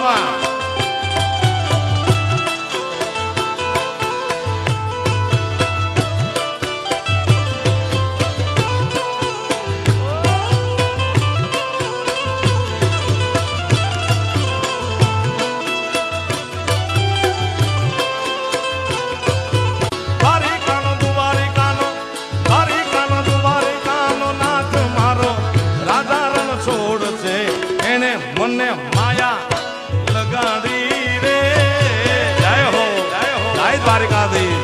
મામા મને માયા લગાડી રે જય હો જય દ્વારિકાધીશ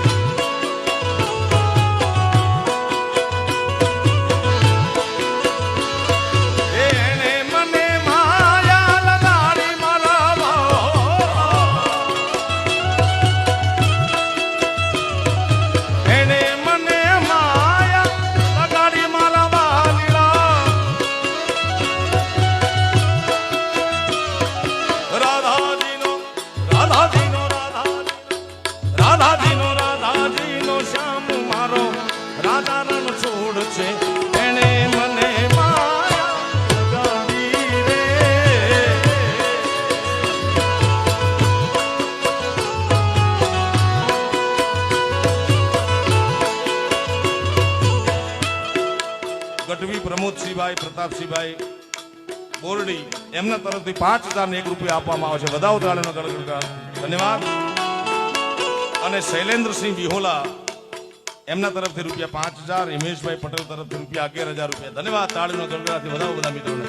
એને મને માયા લગાડી મારા એને મને માયા લગાડી મારા રાધાજીનો શ્યામ મારો રાધા રણ છોડ છે એને મને માયા લગાડી રે ગઢવી પ્રમોદસિંહભાઈ પ્રતાપસિંહભાઈ બોરડી એમના તરફથી 5,001 રૂપિયા આપવામાં આવે છે. વધાવો તાળીનો ગણગણગાટ. ધન્યવાદ. અને શૈલેન્દ્રસિંહ વિહોલા એમના તરફથી રૂપિયા 5,000. હિમેશભાઈ પટેલ તરફથી રૂપિયા 11,000 રૂપિયા. ધન્યવાદ. તાળીનો ગણગણાટથી વધાવો બધા મિત્રોને.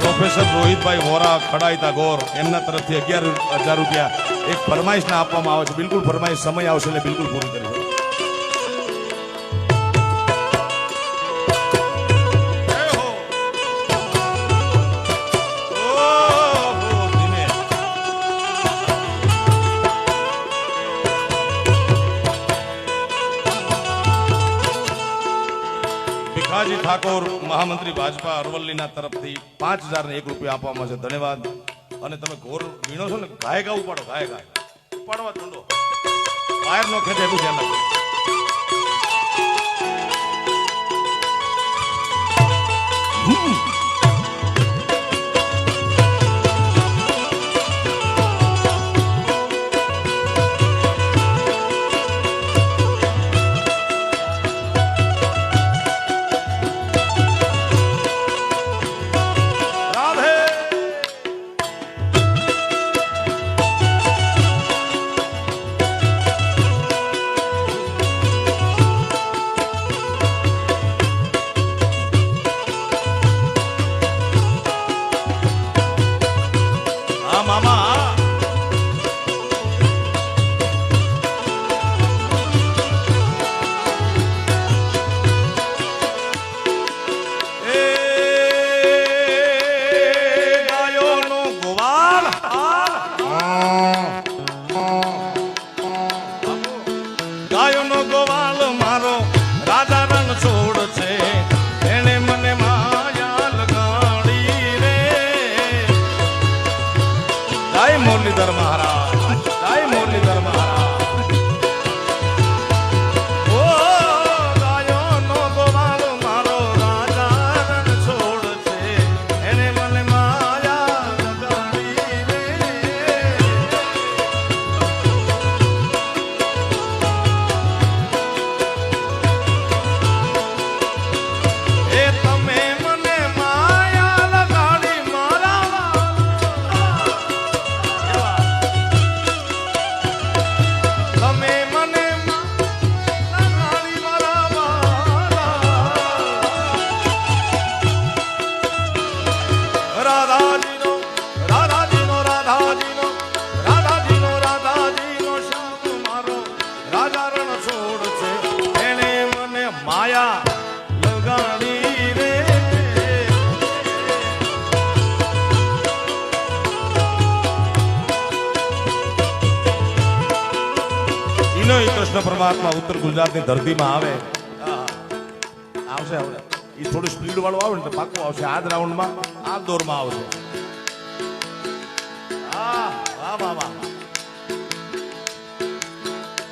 પ્રોફેસર રોહિતભાઈ વોરા ખડાઈતા ગોર એમના તરફથી 11,000 રૂપિયા એક ફરમાઈશના આપવામાં આવે છે. બિલકુલ ફરમાઈશ સમય આવશે એટલે બિલકુલ પૂરી કરી. ભીખાજી ઠાકોર મહામંત્રી ભાજપા અરવલ્લીના તરફથી 5,001 રૂપિયા આપવામાં છે. ધન્યવાદ. અને તમે ઘોર વીણો છો ને ગાયકા ઉપાડો ગાયકા ઉપાડવા ચૂંડો વાયર નો ખેંચે એટલું ધ્યાન રાખો. ગાયોનો ગોવાળ મારો રાધા રંગ છોડ છે એને મને માયા લગાડી રે. જય મુરલીધર મહારાજ. જય મુરલીધર મહારાજ. ઓ ગાયોનો ગોવાળ મારો રાધા રંગ છોડ છે એને મને માયા લગાડી રે. કૃષ્ણ પરમાત્મા ઉત્તર ગુજરાતની ધરતીમાં આવે આવશે. એ થોડું સ્પીડ વાળું આવે ને તો પાકું આવશે. આ જ રાઉન્ડમાં આ દોરમાં આવશે. વાહ વાહ વાહ.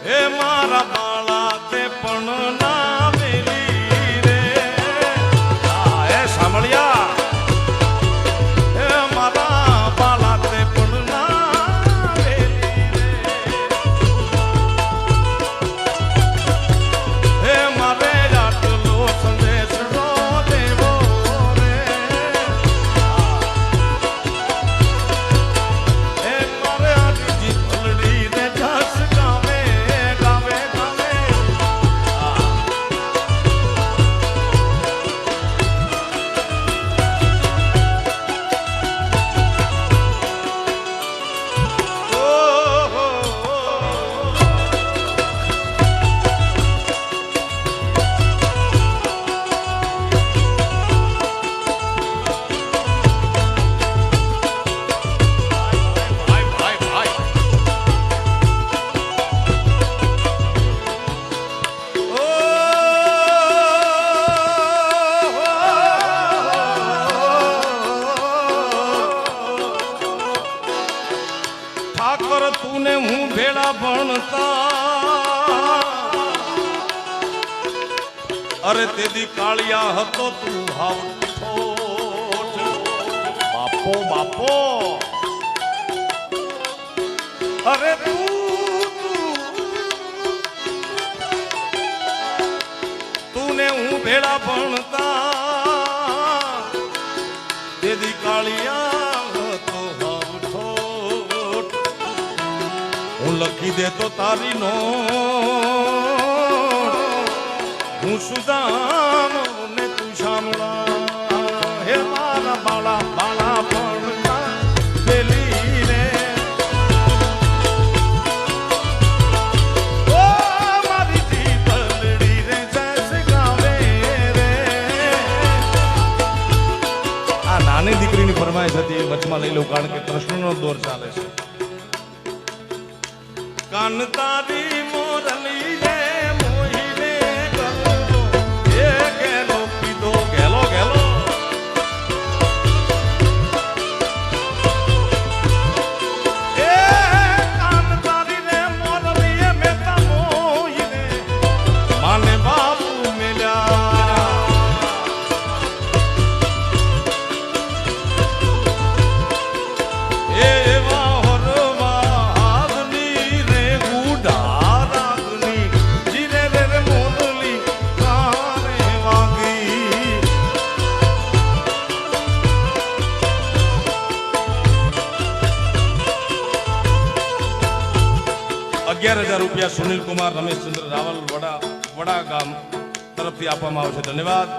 હે મારા બાળા તે પણ ના મેલી રે. હે સાંભળ્યા. હે મારા બાળા તે પણ ના મેલી રે. હે મારે આટલો સંદેશ નો દેવો રે. હે મારે આજી ભલડી ને જસ ગાવે ગાવે ગાવે. ઠાકર તું ને હું ભેળા ભણતા. અરે તેદી કાળિયા હતો તું હાવ ઠોઠ. બાપો બાપો. અરે તું ને હું ભેળા ભણતા. તેદી કાળિયા હતો હાવ ઠોઠ. હું લખી દે તો તારી નો હું સુદામ ને તું સાંભળા. હે મારા બાળા બાળા ભણતા પેલી રે. ઓ મારી જીતલડી રે જસ ગાવે રે. આ નાની દીકરીની ફરમાઈશ હતી એ વચમાં લઈ લઉં કારણ કે કૃષ્ણનો દોર ચાલે છે. કાન તારી મોરલી રે મોહીને ગલો. એ ગેલો પીધો ગેલો ગેલો. એ કાન તારી રે મોરલી એ મેતા મોહીને માને બાપુ મેલ્યા. એવા હરવા હાથની રે ગુડા રાગની જીરે રે મોરલી કારે વાગી. 11,000 રૂપિયા સુનિલ કુમાર રમેશચંદ્ર રાવલ વડા ગામ તરફથી આપવામાં આવશે. ધન્યવાદ.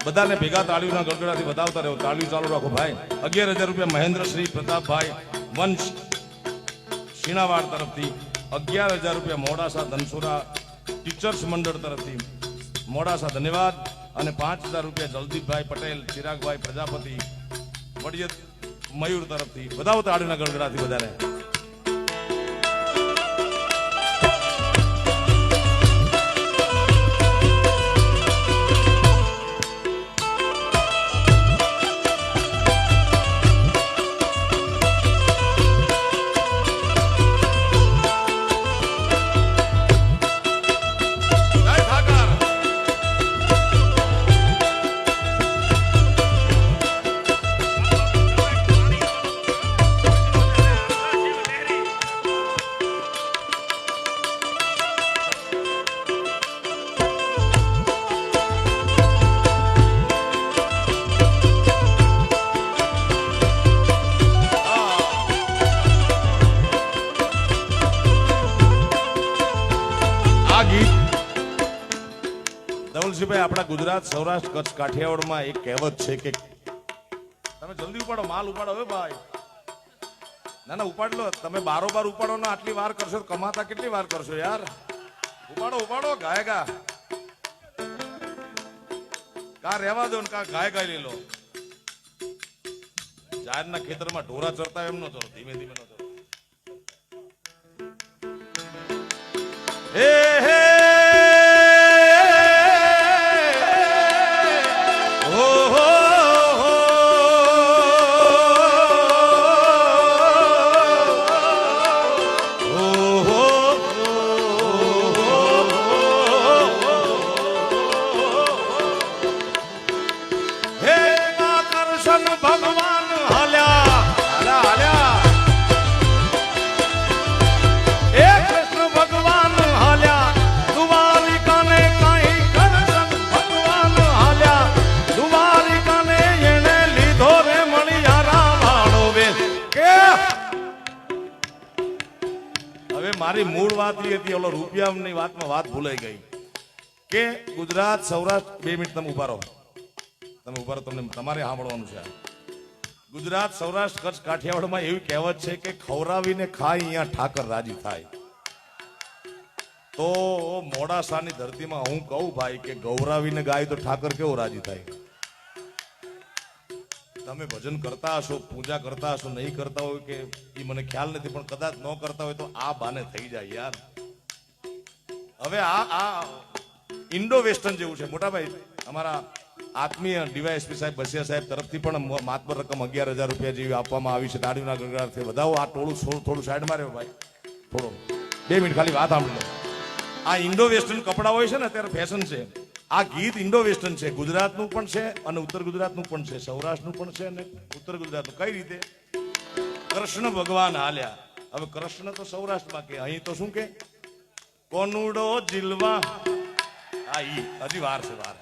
બધાને ભેગા તાળીઓના ગડગડાથી વધાવતા રહ્યો. તાળીઓ ચાલુ રાખો ભાઈ. 11,000 રૂપિયા મહેન્દ્રશ્રી પ્રતાપભાઈ વંશ શીણાવાડ તરફથી. 11,000 રૂપિયા મોડાસા ધનસુરા ટીચર્સ મંડળ તરફથી મોડાસા. ધન્યવાદ. અને 5,000 રૂપિયા જલદીપભાઈ પટેલ ચિરાગભાઈ પ્રજાપતિ વડિયત મયુર તરફથી. વધાવો તાળીઓના ગડગડાથી બધાને. આ ગીત ધવલસિંહભાઈ આપણા ગુજરાત સૌરાષ્ટ્ર કચ્છ કાઠિયાવાડમાં એક કહેવત છે કે તમે જલ્દી ઉપાડો, માલ ઉપાડો. હવે ભાઈ ના ના ઉપાડ લો. તમે બારોબાર ઉપાડો ને આટલી વાર કરશો તો કમાતા કેટલી વાર કરશો યાર. ઉપાડો ઉપાડો. ગાયગા કા રહેવા દો ને કા ગાય ગાય લઈ લો. જાહેરના ખેતરમાં ઢોરા ચરતા એમ નો ચરો. ધીમે ધીમે નો ચરો. હે હે મારી મૂળ વાત એ હતી, ઓલો રૂપિયાની વાતમાં વાત ભૂલાઈ ગઈ કે ગુજરાત સૌરાષ્ટ્ર, 2 મિનિટ તમે ઉભા રહો, તમને તમારે સાંભળવાનું છે. ગુજરાત સૌરાષ્ટ્ર કચ્છ કાઠિયાવાડમાં એવી કહેવત છે કે ખવરાવીને ખાય અહીંયા ઠાકર રાજી થાય. તો મોડાસાની ધરતીમાં હું કહું ભાઈ કે ગૌરાવીને ગાય તો ઠાકર કેવો રાજી થાય. તમે ભજન કરતા હશો, પૂજા કરતા હશો, નહીં કરતા હોય કે એ મને ખ્યાલ નથી, પણ કદાચ ન કરતા હોય તો આ બાને થઈ જાય યાર. હવે આ ઇન્ડો વેસ્ટર્ન જેવું છે મોટાભાઈ. અમારા આત્મીય ડીવાયએસપી સાહેબ બસિયા સાહેબ તરફથી પણ માતબર રકમ 11,000 રૂપિયા જેવી આપવામાં આવી છે. દાડીના ગણગારથી વધાવો. આ ટોળું થોડું સાઈડમાં રહ્યો ભાઈ, થોડો 2 મિનિટ ખાલી વાત સાંભળી લો. આ ઇન્ડો વેસ્ટર્ન કપડા હોય છે ને અત્યારે ફેશન છે. આ ગીત ઇન્ડો વેસ્ટર્ન છે, ગુજરાતનું પણ છે અને ઉત્તર ગુજરાતનું પણ છે, સૌરાષ્ટ્રનું પણ છે અને ઉત્તર ગુજરાતનું. કઈ રીતે? કૃષ્ણ ભગવાન હાલ્યા. હવે કૃષ્ણ તો સૌરાષ્ટ્રમાં કે, અહીં તો શું કે કોનુડો જીલવા. આ હજી વાર છે, વાર.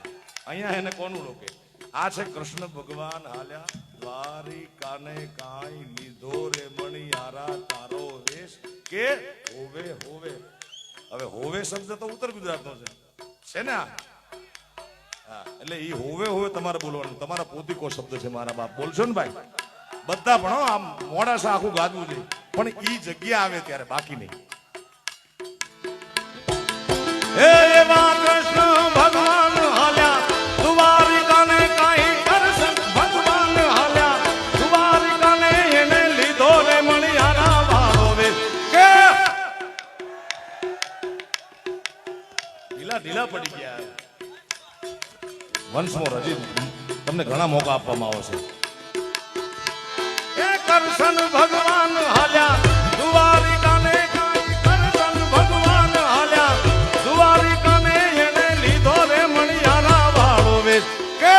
અહીંયા એને કોનુડો કે. આ છે કૃષ્ણ ભગવાન હાલ્યા દ્વારિકાને કાંઈ લીધો રે મણિયારા તારો વેશ કે હોવે હોવે. હવે હોવે શબ્દ તો ઉત્તર ગુજરાતનો છે ને. એટલે ઈ હોવે હોવે તમારે બોલવાનું. તમારા પોતીકો શબ્દ છે મારા બાપ, બોલશો ને ભાઈ બધા. પણ આમ મોડાસા આખું ગાદવું છે, પણ ઈ જગ્યા આવે ત્યારે બાકી નહીં. એવા કૃષ્ણ ભગવાન હાલ્યા દ્વારિકાને કાંઈ કૃષ્ણ ભગવાન હાલ્યા દ્વારિકાને એને લીધો રે મણિયારા વાળો વે કે ઢીલા પડી ગયા. વન્સ મોર, હજી તમને ઘણા મોકા આપવામાં આવશે. એ કૃષ્ણ ભગવાન હાલ્યા દ્વારિકાને કાંઈ કૃષ્ણ ભગવાન હાલ્યા દ્વારિકાને એને લીધો રે મણિયારા વાળો વેશ કે.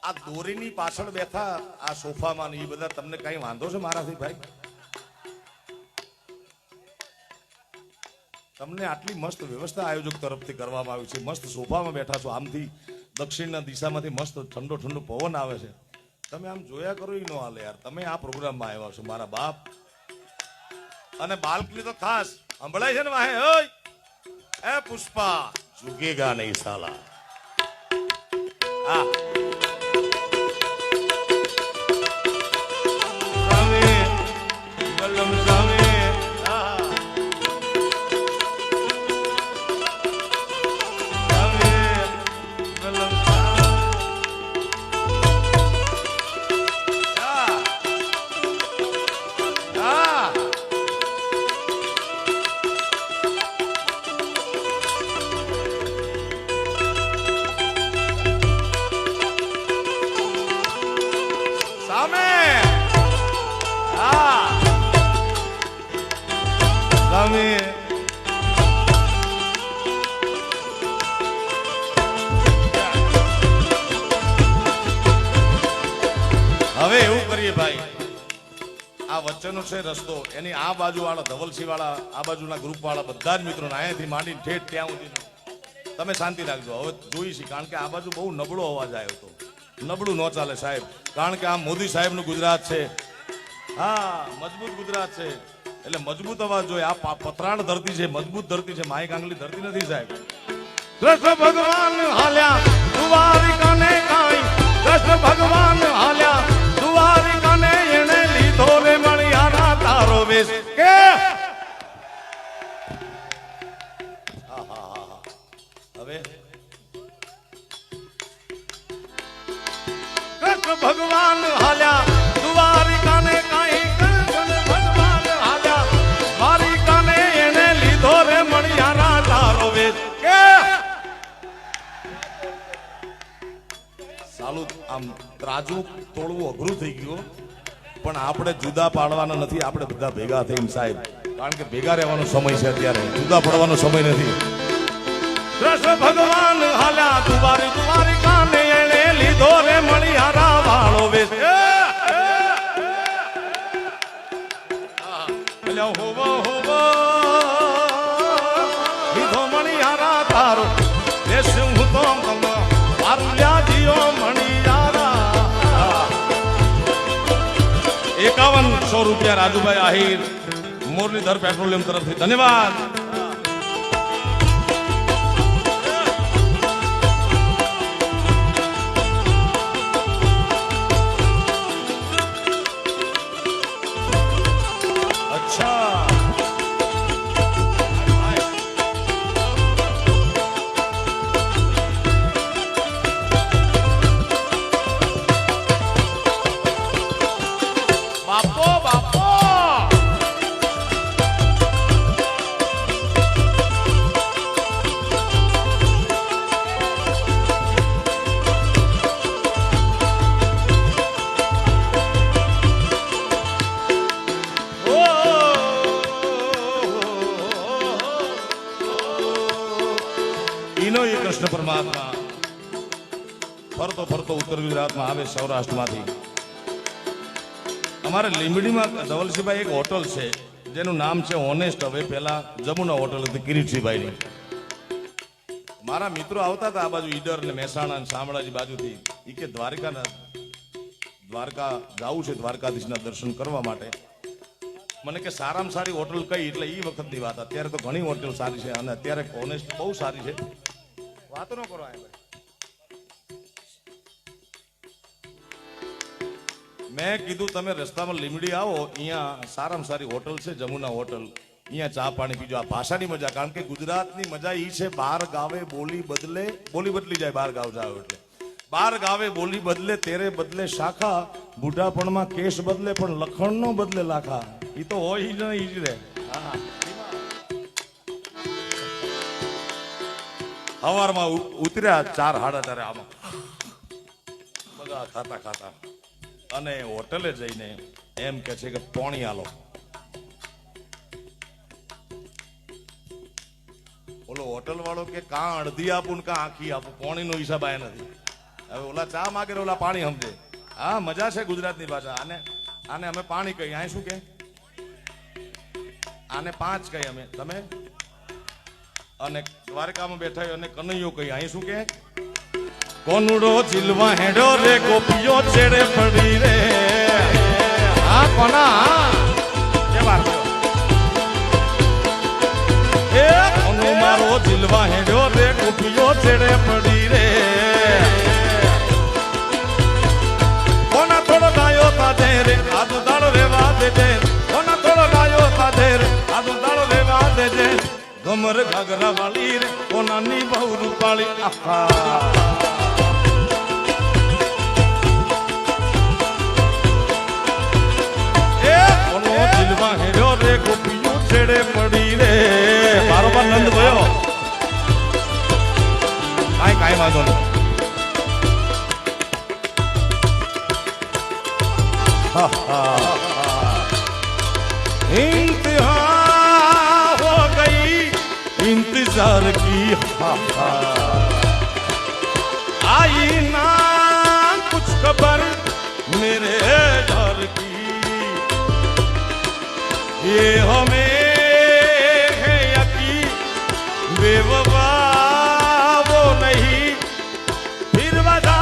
આ દોરીની પાછળ બેઠા આ સોફામાં એ બધા તમને કઈ વાંધો છે મારાથી ભાઈ? તમને આટલી મસ્ત વ્યવસ્થા આયોજક તરફથી કરવામાં આવી છે. મસ્ત સોફામાં બેઠા છો, આમથી દક્ષિણના દિશામાંથી મસ્ત ઠંડો ઠંડો પવન આવે છે. તમે આમ જોયા કરો એ ન હાલે યાર. તમે આ પ્રોગ્રામમાં આવ્યા છો મારા બાપ. અને બાલકની તો ખાસ સંભળાય છે ને વાહે, ઓય એ પુષ્પા ઝુકેગા નહીં સાલા. હા હવે એવું કરીએ ભાઈ, આ વચ્ચેનો છે રસ્તો, એની આ બાજુ વાળા ધવલસિંહ વાળા, આ બાજુના ગ્રુપ વાળા બધા જ મિત્રો અહીંયાથી માંડીને ઠેઠ ત્યાં સુધી તમે શાંતિ રાખજો. હવે જોઈશી, કારણ કે આ બાજુ બહુ નબળો અવાજ આવ્યો હતો. નબળું ન ચાલે સાહેબ, કારણ કે આ મોદી સાહેબનું ગુજરાત છે. હા, મજબૂત ગુજરાત છે એટલે મજબૂત અવાજ જોઈએ. આ પતરાણ ધરતી છે, મજબૂત ધરતી છે, માઈ કાંગલી ધરતી નથી સાહેબ. કૃષ્ણ ભગવાન હાલ્યા દ્વારિકાને કાંઈ કૃષ્ણ ભગવાન હાલ્યા દ્વારિકાને એને લીધો રે મણિયારા તારો વેશ કે. હવે કૃષ્ણ ભગવાન હાલ્યા દ્વારિકાને કાંઈ કૃષ્ણ ભગવાન હાલ્યા દ્વારિકાને એને લીધો રે મણિયારા તારો વેશ કે. સાલું આમ ત્રાજુ તોડવું અઘરું થઈ ગયું, પણ આપણે જુદા પાડવાના નથી. આપણે બધા ભેગા થઈને સાહેબ, કારણ કે ભેગા રહેવાનો સમય છે અત્યારે, જુદા પડવાનો સમય નથી. કૃષ્ણ ભગવાન હાલ્યા દ્વારિકાને એને લીધો રે મણિયારા વાળો વેશ. હોવો હોવો લીધો મણિયારા તારો વેશ. હું તો મારું યાદીઓ મણિયારા 5100 રૂપિયા રાજુભાઈ આહિર મુરલીધર પેટ્રોલિયમ તરફથી ધન્યવાદ. કૃષ્ણ પરમાત્મા ફરતો ફરતો ઉત્તર ગુજરાતમાં આવે સૌરાષ્ટ્રમાંથી. અમારે લીંબડીમાં ધવલસિંહભાઈ એક હોટલ છે જેનું નામ છે ઓનેસ્ટ. હવે પહેલા જમુના હોટલ હતી કિરીટસિંહભાઈની. મારા મિત્રો આવતા હતા આ બાજુ ઈડર ને મહેસાણા ને શામળાજી બાજુથી. એ કે દ્વારકા જવું છે દ્વારકાધીશના દર્શન કરવા માટે. મને કે સારામાં સારી હોટલ કઈ, એટલે એ વખતની વાત. અત્યારે તો ઘણી હોટલ સારી છે અને અત્યારે ઓનેસ્ટ બહુ સારી છે. વાતો ન કરો. મેં કીધું તમે રસ્તામાં લીમડી આવો, અહીંયા સારામાં સારી હોટલ છે જમુના હોટલ. અહીંયા ચા પાણી પીજો. આ ભાષાની મજા, કારણ કે ગુજરાતની મજા ઈ છે બાર ગાવે બોલી બદલે, બોલી બદલી જાય બાર ગાવ જાવ એટલે. બાર ગાવે બોલી બદલે, તેરે બદલે શાખા, બુઢાપણમાં કેસ બદલે પણ લખણ નો બદલે લાખા. ઈ તો હોય જ નહીં જ રે. હવારમાં ઉતર્યા 4:30 આમાં બધા ખાતા ખાતા અને હોટલે જઈને એમ કે છે કે પોણી આલો. ઓલો હોટલ વાળો કે કાં અડધી આપું ને કાં આખી આપું, પોણી નો હિસાબ આ નથી. હવે ઓલા ચા માગે ઓલા પાણી સમજે. હા, મજા છે ગુજરાતની ભાષા. આને અમે પાણી કહીએ. આ શું કે આને 5 કહીએ અમે. તમે અને દ્વારકામાં બેઠા અને કનૈયો કહી. અહીં શું કે કોનુડો ચીલવા હેડો રે ગોપીઓ છેડે પડી રે. હા કોના કે વાર એ કોનો મારો ચીલવા હેડો રે ગોપીઓ છેડે પડી રે. કોના થોડો ગાયો તાજે રે આદુ દાડો રેવા દેજે. કોના થોડો ગાયો તાજે રે આદુ દાડો રેવા દેજે. ગમર ઘાઘરા વાળી રે કોનાની બહુ રૂપાળી. આખા એ કોનો દિલમાં હેડ્યો રે ગોપીઓ છેડે પડી રે. બારોબાર નંદ ભયો કાંઈ વાંધો નહીં. ઇમ્તિહાન હો ગઈ इंतजार की आई ना कुछ खबर मेरे घर की. ये हमें है यकीन बेवफा वो नहीं. फिर बता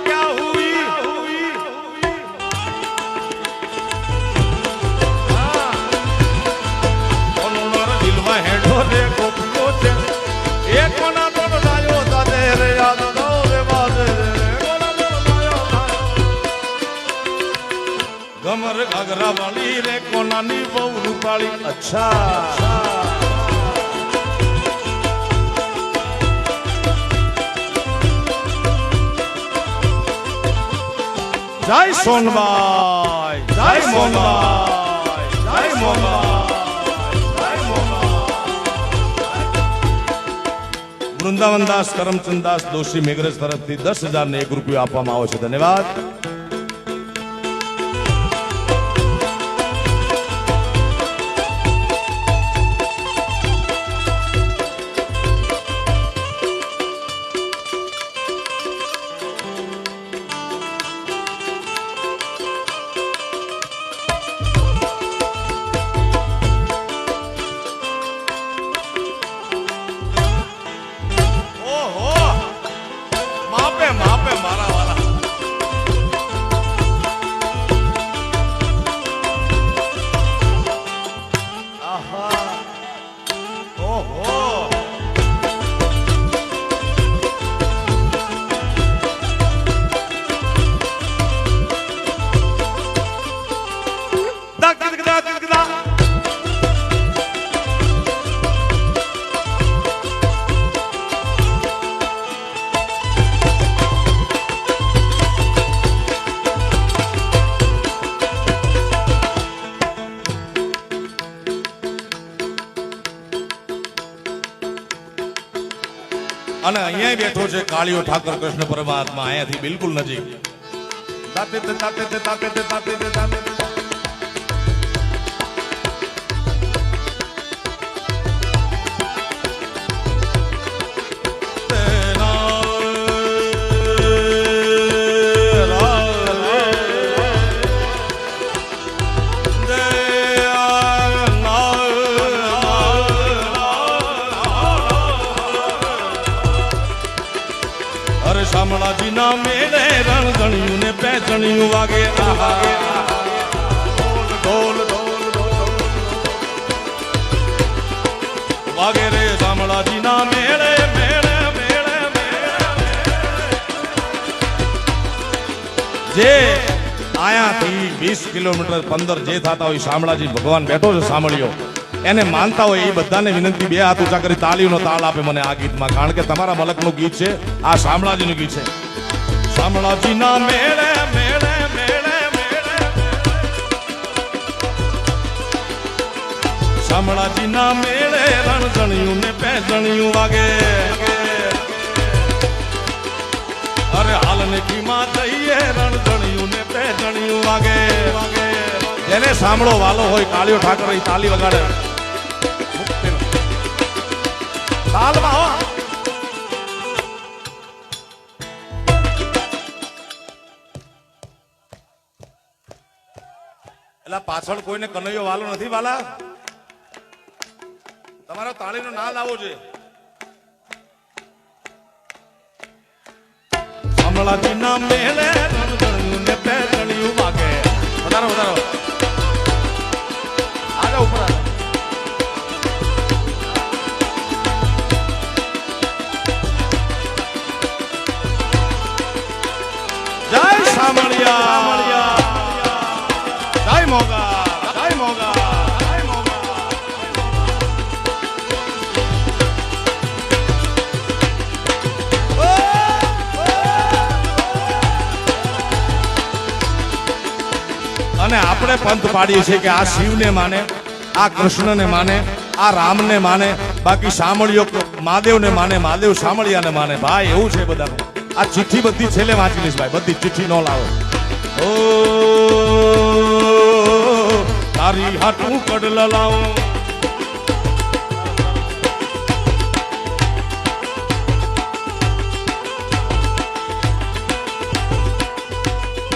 क्या हुई હેડો રે ગોપીઓ છે. એ કોના તો ડાયો તાજે રે યાદ દો રે વાદે રે. ગમર ઘાઘરા વાળી રે કોનાની બહુ રૂપાળી. અચ્છા જય સોનબાઈ, જય મોહનબાઈ, જય મોહનબાઈ. વૃંદાવનદાસ કરમચંદદાસ દોશી મેઘરજ તરફથી 10,001 રૂપિયા આપવામાં આવે છે. ધન્યવાદ. અહીંયા બેઠો છે કાળિયો ઠાકર કૃષ્ણ પરમાત્મા અહીંયાથી બિલકુલ નજીક. તાતે તે તાતે તે તાતે તે તાતે તે તાતે તે. શામળાજી ના મેળે રણધણિયું ને પેચણિયું વાગે. ઢોલ ઢોલ ઢોલ વાગે રે શામળાજી ના મેળે મેળે મેળે જે આયાથી 20 કિલોમીટર 15 જે થતા હોય શામળાજી ભગવાન બેઠો છે સાંભળ્યો એને માનતા હોય એ બધાને વિનંતી બે હાથ ઊંચા કરી તાળીઓનો તાળ આપે મને આ ગીતમાં, કારણ કે તમારા મલકનું ગીત છે, આ શામળાજીનું ગીત છે. શામળાજીના મેળે મેળે મેળે મેળે શામળાજીના મેળે રણધણિયું ને પેજણિયું વાગે. અરે હાલ ને કીમાં જઈએ રણધણિયું ને પેજણિયું વાગે. જેને સાંભળો વાલો હોય કાળિયો ઠાકર એ તાલી વગાડે. એટલે પાછળ કોઈને કનૈયો વાલો નથી વાલા, તમારો તાળીનો નાદ આવો છે. શામળાજીના મેળે રણધણિયું ને પેજણિયું વાગે. વધારો વધારો આગળ ઉપર જય શામળિયા, જય મોગા, જય મોગા, જય મોગા. અને આપણે પંથ પાડીએ છીએ કે આ શિવને માને, આ કૃષ્ણને માને, આ રામને માને, બાકી શામળિયો મહાદેવને માને, મહાદેવ શામળિયાને માને. ભાઈ એવું છે બધાનું. આ ચિઠ્ઠી બધી છેલ્લે વાંચી લઈશ ભાઈ, બધી ચિઠ્ઠી ન લાવો. ઓ તારી હાટું કડલ લાવો.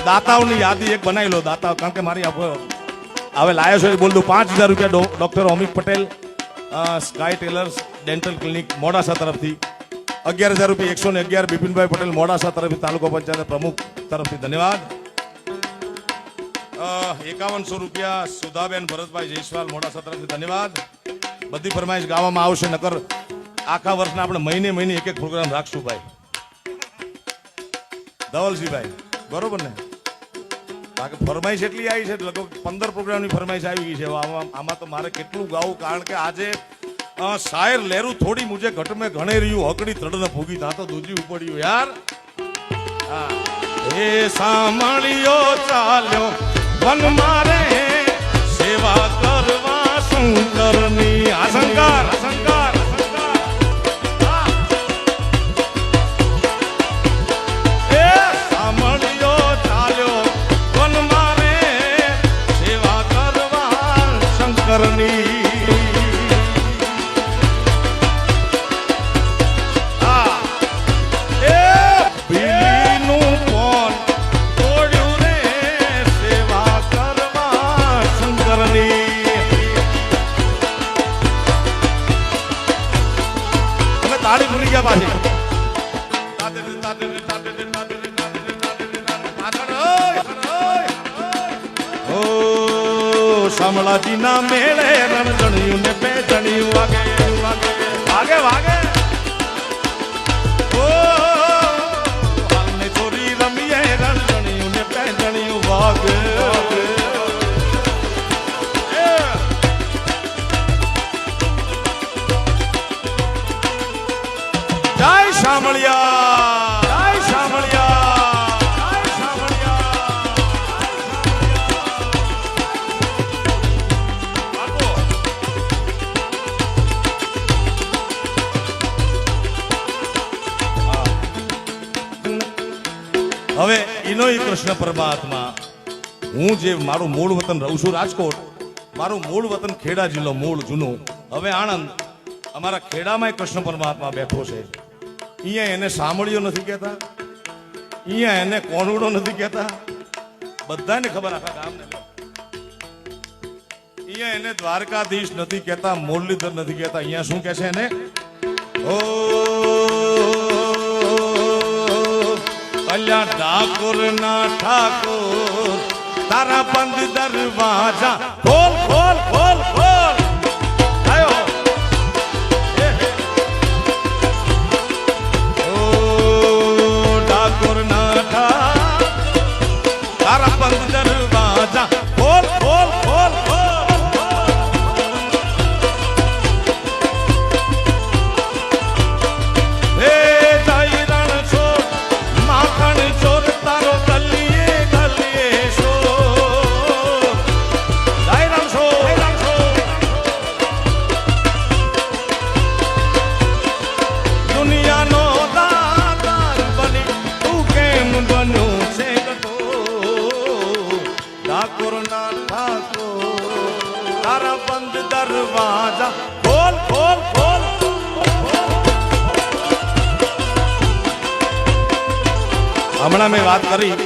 દાતાઓની યાદી એક બનાવી લો. દાતાઓ, કારણ કે મારી હવે લાયો છો એ બોલ દઉં. 5,000 રૂપિયા doctor Omik Patel sky tailors dental clinic Modasa તરફથી. 11,000 રૂપિયા 111 બિપિનભાઈ પટેલ મોડાસા તરફથી, તાલુકા પંચાયત પ્રમુખ તરફથી ધન્યવાદ. 5100 રૂપિયા સુધાબેન ભરતભાઈ જયસ્વાલ મોડાસા તરફથી ધન્યવાદ. બધી ફરમાઈશ ગાવામાં આવશે, નકર આખા વર્ષના આપણે મહિને મહિને એક એક પ્રોગ્રામ રાખશું ભાઈ. ધવલસિંહભાઈ બરોબર ને? બાકી ફરમાઈશ એટલી આવી છે, લગભગ 15 પ્રોગ્રામની ફરમાઈશ આવી ગઈ છે. આમાં તો મારે કેટલું ગાવું, કારણ કે આજે શાયર લેરું થોડી મુજે ઘટ મેં ઘણે રહ્યું, હકડી તડને ભૂગી તા તો દૂજી ઉપડ્યું યાર. હે સાંભળ્યો ચાલ્યો વન મારે સેવા કરવા શંકરની. આ શંકર શંકર એ સાંભળ્યો ચાલ્યો વન મારે સેવા કરવા શંકરની. તાળી ભૂલી ગયા પાછી. ઓ શામળાજીના મેળે રણધણિયું ને પેજણિયું વાગે વાગે વાગે વાગે. ઓ હાલને છોરી રમીએ રણધણિયું ને પેજણિયું વાગે. જય શામળિયા, જય શામળિયા, જય શામળિયા. કૃષ્ણ પરમાત્મા, હું જે મારું મૂળ વતન રહું છું રાજકોટ, મારું મૂળ વતન ખેડા જિલ્લો મૂળ જૂનું, હવે આણંદ, અમારા ખેડામાં કૃષ્ણ પરમાત્મા બેઠો છે. અહીંયા એને સાંભળ્યો નથી કહેતા, અહીંયા એને કોણુડો નથી કહેતા, બધાને ખબર, આખા ગામને અહીંયા એને દ્વારકાધીશ નથી કહેતા, મુરલીધર નથી કહેતા, અહીંયા શું કહે છે એને? ઓ અલ્યા ઠાકોર ના ઠાકોર, તારા બંધ દરવાજા ખોલ ખોલ ખોલ ખોલ. આયો ઓ ઠાકોર ના ઠાકોર, તારા બંધ દરવાજા ખોલ ખોલ ખોલ ખોલ. હે જય રણ છોડ માખણ ચોર, તારો ગલીએ ગલીએ શોર. જય રણ છોડ દુનિયાનો દાતાર બની તું કેમ બન્યું છે કઠોર? ઠાકોર ના ઠાકોર, તારા બંધ દરવાજા ખોલ ખોલ ખોલ. હમણાં મેં વાત કરી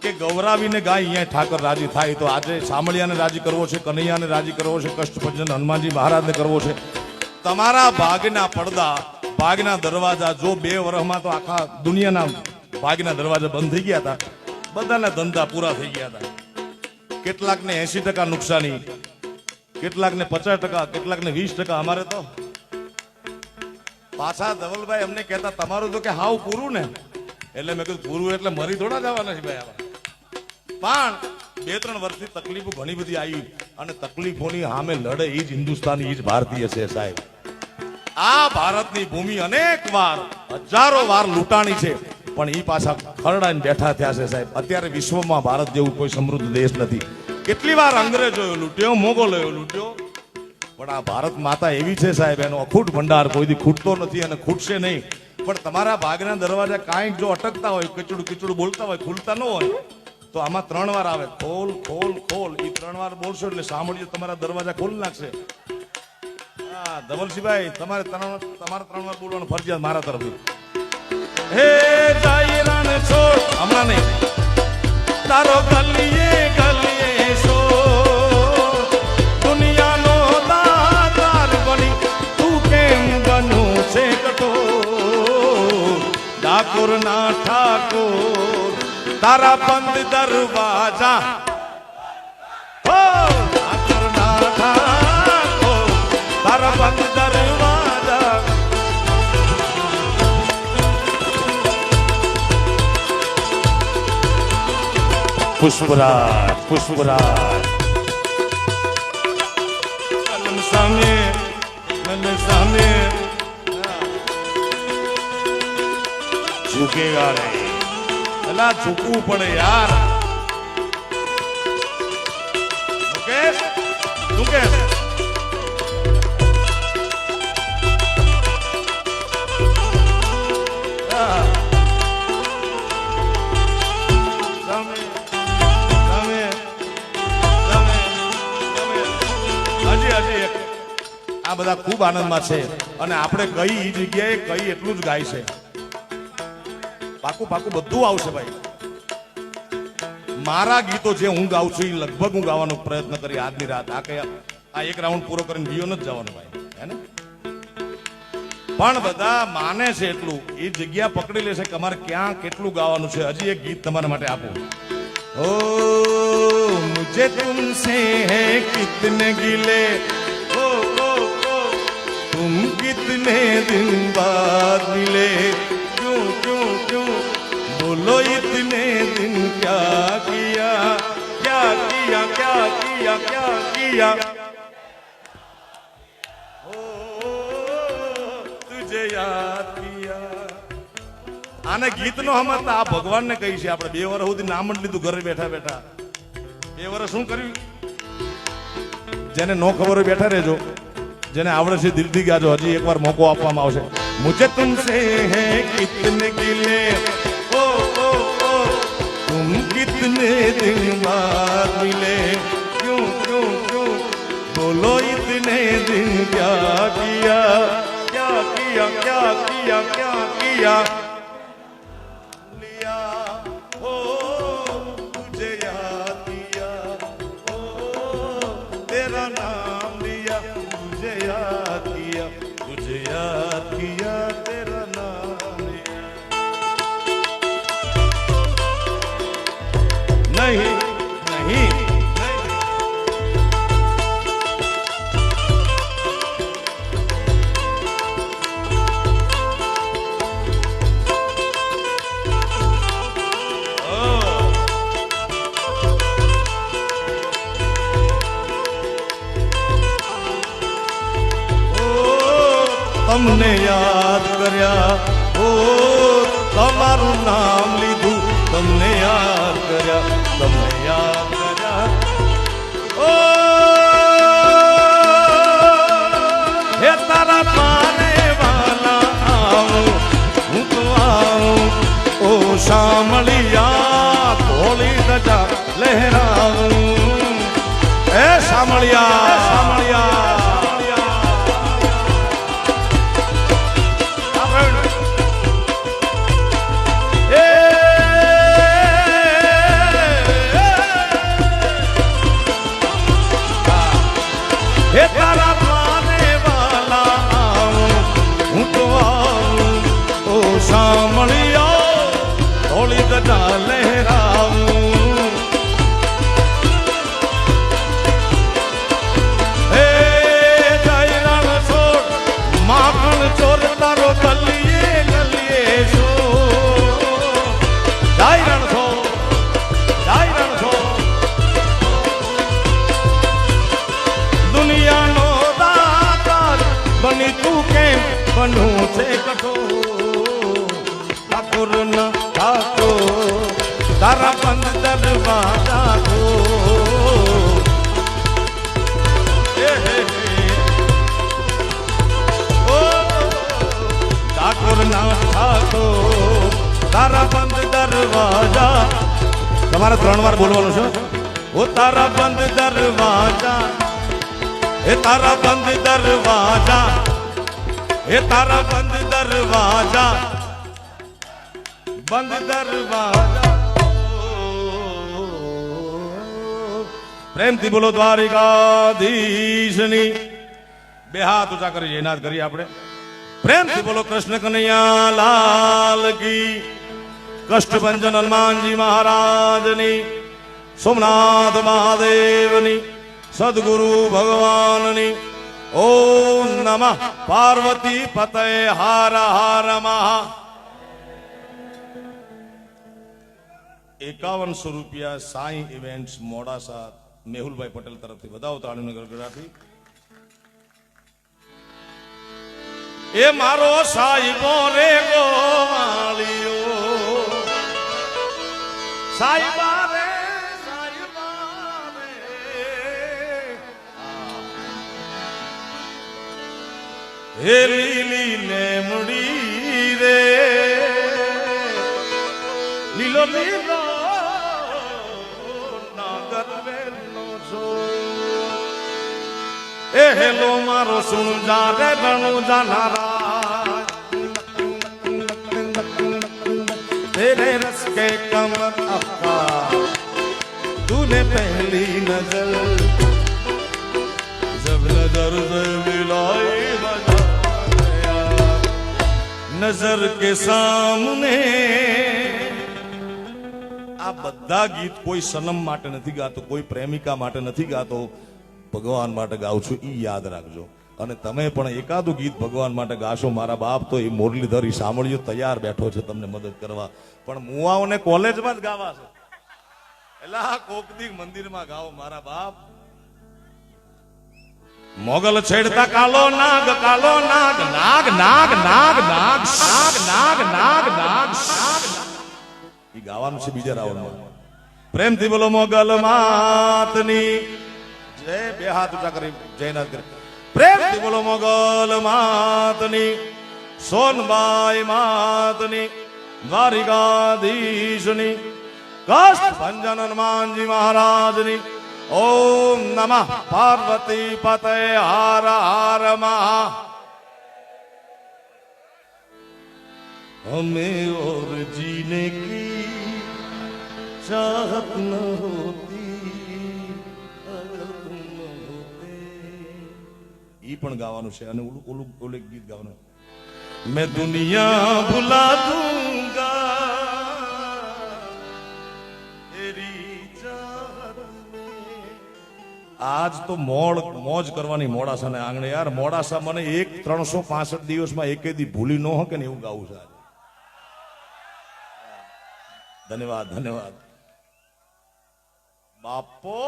કે ગૌરાવીને ગાય અહીંયા ઠાકર રાજી થાય, તો આજે સામળિયાને રાજી કરવો છે, કનૈયાને રાજી કરવો છે, કષ્ટભંજન હનુમાનજી મહારાજને કરવો છે. તમારા ભાગના પડદા, ભાગના દરવાજા, જો 2 વર્ષમાં તો આખા દુનિયાના ભાગના દરવાજા બંધ થઈ ગયા હતા, બધાના ધંધા પૂરા થઈ ગયા હતા. કેટલાકને 80% નુકસાની, કેટલાકને 50%, કેટલાકને 20%. અમારે તો પાછા ધવલભાઈ અમને કહેતા તમારું તો કે હાવ પૂરું ને, એટલે મેં કીધું પૂરું એટલે મરી થોડા જવાના છે ભાઈ આવા. પણ 2-3 વર્ષથી તકલીફો ઘણી બધી આવી, અને તકલીફોની સામે લડે એ જ હિન્દુસ્તાની, એ જ ભારતીય છે સાહેબ. આ ભારતની ભૂમિ અનેક વાર, હજારો વાર લૂંટાણી છે, પણ એ પાછા ખરડાઈને બેઠા થયા છે સાહેબ. અત્યારે વિશ્વમાં ભારત જેવું કોઈ સમૃદ્ધ દેશ નથી. કેટલી વાર અંગ્રેજોએ લૂંટ્યો, મોગલોએ લૂંટ્યો, પણ આ ભારત માતા એવી છે સાહેબ, એનો અખૂટ ભંડાર કોઈથી ખૂટતો નથી અને ખૂટશે નહીં. પણ તમારા ભાગના દરવાજા કાંઈક જો અટકતા હોય, કીચડું કીચડું બોલતા હોય, ખુલતા ન હોય, તો આમાં 3 વાર આવે, ખોલ ખોલ ખોલ. એ 3 વાર બોલશો એટલે સાંભળજો, તમારા દરવાજા ખોલી નાખશે. હા ધવલસિંહભાઈ, તમારે 3 વાર બોલવાનું ફરજિયાત મારા તરફથી. હે જય રણ છોડ, હમણાં નહીં, તારો ગલીએ ગલીએ શોર, દુનિયાનો દાતાર બની તું કેમ બન્યું છે કઠોર? ઠાકોર ના ઠાકોર, તારા બંધ દરવાજા ખોલ. ઠાકોર ના ઠાકોર, તારા બંધ દરવાજા. પુષ્પરાજ પુષ્પરાજ સામે ઝુકેગા નહીં, એલા ઝૂકવું પડે યાર. મુકેશ મુકેશ આ બધા ખૂબ આનંદમાં છે, અને આપણે કઈ જગ્યાએ કઈ એટલું જ ગાય છે. પાકું પાકું બધું આવશે ભાઈ. મારા ગીતો જે હું ગાઉં છું એ લગભગ હું ગાવાનો પ્રયત્ન કરી આજની રાત. આ એક રાઉન્ડ પૂરો કરીને બીજો નથી જવાનું ભાઈ, હે ને? પણ બધા માને છે એટલું, એ જગ્યા પકડી લેશે કે અમારે ક્યાં કેટલું ગાવાનું છે. હજી એક ગીત તમારા માટે આપું. ઓ મુझे तुमसे है कितने गिले, ओ तुम कितने दिन बाद मिले, क्यों क्यों क्यों बोलो इतने दिन क्या किया क्या किया क्या किया क्या किया, ओ तुझे याद किया. આને ગીતનો સમજતા આ ભગવાનને કહી છે. આપણે 2 વર્ષ સુધી નામ જ લીધું ઘરે બેઠા બેઠા. 2 વર્ષ શું કર્યું? જેને નો ખબર હોય બેઠા રહેજો, જેને આવડે છે દિલથી ગાજો. હજી એકવાર મોકો આપવામાં આવશે. મુझे तुमसे है कितने गिले, ओ कितने दिन बाद मिले क्यों क्यों क्यों बोलो इतने दिन क्या किया क्या किया क्या किया क्या किया लिया हो तुझे याद किया हो तेरा नाम लिया तुझे याद किया तेरा नाम लिया नहीं नहीं તમને યાદ કર્યા ઓ તમારું નામ લીધું તમને યાદ કર્યા તમને યાદ કર્યા ઓ હે તારા પાને વાલા આવું હું તો આવું ઓ શામળિયા ભોળી ધજા લહેરાવું હે શામળિયા શામળિયા બનું છે કઠોર ઠાકોર ના ઠાકોર તારા બંધ દરવાજા ખો ઠાકોર ના ઠાકોર તારા બંધ દરવાજા તમારે 3 વાર બોલવાનું છે ઓ તારા બંધ દરવાજા એ તારા બંધ દરવાજા એ તારા બંધ દરવાજા પ્રેમથી બોલો દ્વારિકાધીશની બે હાથ ઊંચા કરી જયનાથ કરી આપણે પ્રેમથી બોલો કૃષ્ણ કનૈયા લાલ કી કષ્ટભંજન હનુમાનજી મહારાજની સોમનાથ મહાદેવની સદગુરુ ભગવાનની ઓમ નમઃ પાર્વતી પતય હાર હાર મહા 5100 રૂપિયા સાઈ ઇવેન્ટ્સ મોડાસા મેહુલભાઈ પટેલ તરફથી બધાઓ તાળીઓની ગડગડાટી એ મારો સાઈબો રે ગોવાળિયો સાઈબા રે હે લીલી લેમડી રે લીલો લીલો નાગર વેલો છો એ હેલો મારો સુન જા રે રણુ જાનારા તેરે રસ કે કમર અફા તूने पहली नजर जब नजर से मिलाई नजर के सामने આ બધા ગીત કોઈ સનમ માટે નથી ગાતો કોઈ પ્રેમિકા માટે નથી ગાતો ભગવાન માટે ગાઉં છું ઈ યાદ રાખજો અને તમે પણ એકાદું ગીત ભગવાન માટે ગાશો મારા બાપ તો એ મુરલીધર ઈ સાંભળ્યો તૈયાર બેઠો છે તમને મદદ કરવા પણ મુવાઓને કોલેજમાં જ ગાવા છે એટલે આ કોકદી મંદિરમાં ગાઓ મારા બાપ મોગલ છેડતા કાલો નાગ નાગ નાગ નાગ નાગ નાગ નાગ નાગ નાગ ઈ ગાવાનું છે બીજા રાવણમાં પ્રેમથી બોલો મોગલ માતની જય બે હાથ ઊંચા કરી જયનાથ કરી પ્રેમથી બોલો મોગલ માતની સોનબાઈ માતની દ્વારિકાધીશની કષ્ટ ભંજન હનુમાનજી મહારાજની ઓમ નમઃ પાર્વતી પતય હર હર મહા हमें और जीने की चाहत न होती अगर तुम न होते ઈ પણ ગાવાનું છે અને ઓલું ગીત ગાવાનું मैं दुनिया भुला दूंगा तेरी चाहत में આજ તો મોજ કરવાની મોડાસા ને આંગણે યાર મોડાસા મને 365 દિવસમાં એકે દી ભૂલી ન હકે ને એવું ગાવું છે ધન્યવાદ ધન્યવાદ બાપો